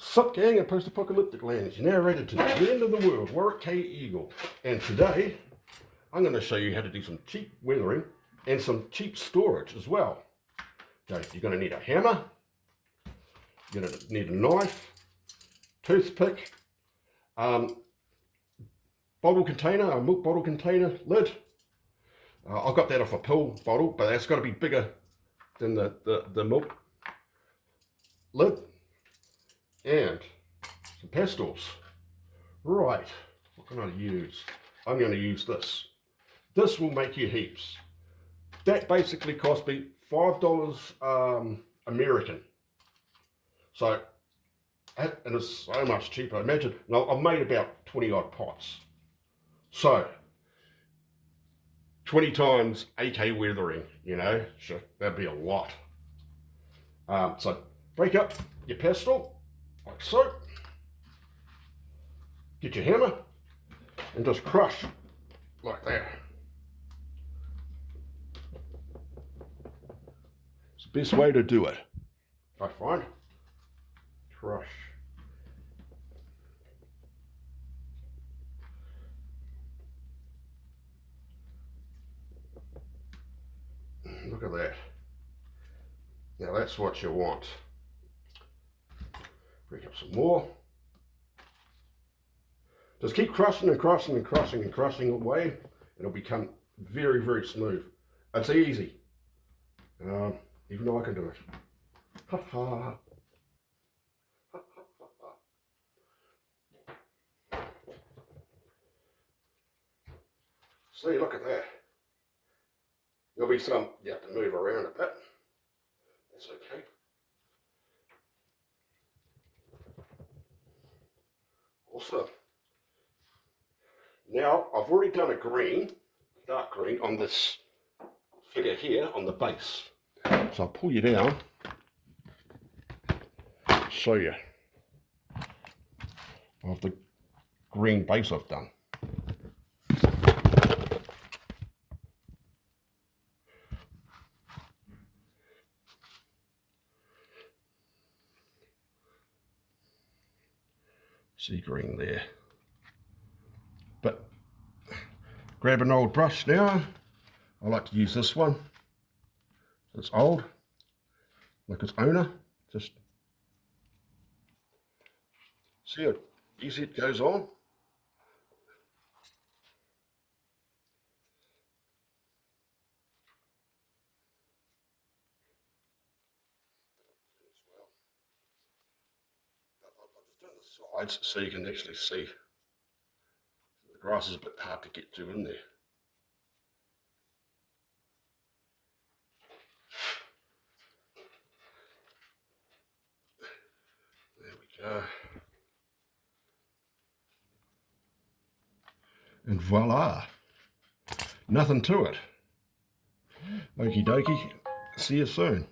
Sup gang in post-apocalyptic lands, your narrator to the end of the world, Ma.k Eagle. And today, I'm going to show you how to do some cheap weathering and some cheap storage as well. Okay, you're going to need a hammer, you're going to need a knife, toothpick, bottle container, a milk bottle container lid. I've got that off a pill bottle, but that's got to be bigger than the milk lid. And some pastels. Right, what can I use? I'm going to use this. This will make you heaps. That basically cost me $5 American. So, and it's so much cheaper. Imagine, I've made about 20 odd pots. So, 20 times AK weathering, you know, sure, that'd be a lot. So, break up your pastel, like so. Get your hammer and just crush like that. It's the best way to do it, I find. Crush. Look at that. Now that's what you want. Break up some more. Just keep crushing and crushing and crushing and crushing away, and it'll become very, very smooth. It's easy. Even though I can do it. Ha ha. See, look at that. There'll be some you have to move around a bit. That's okay. Awesome. Now, I've already done a green, dark green, on this figure here on the base. So I'll pull you down, show you of the green base I've done. See green there. But grab an old brush now. I like to use this one. It's old, like its owner. Just see how easy it goes on. I'll just turn the sides so you can actually see. The grass is a bit hard to get to in there. There we go. And voila. Nothing to it. Okie dokie. See you soon.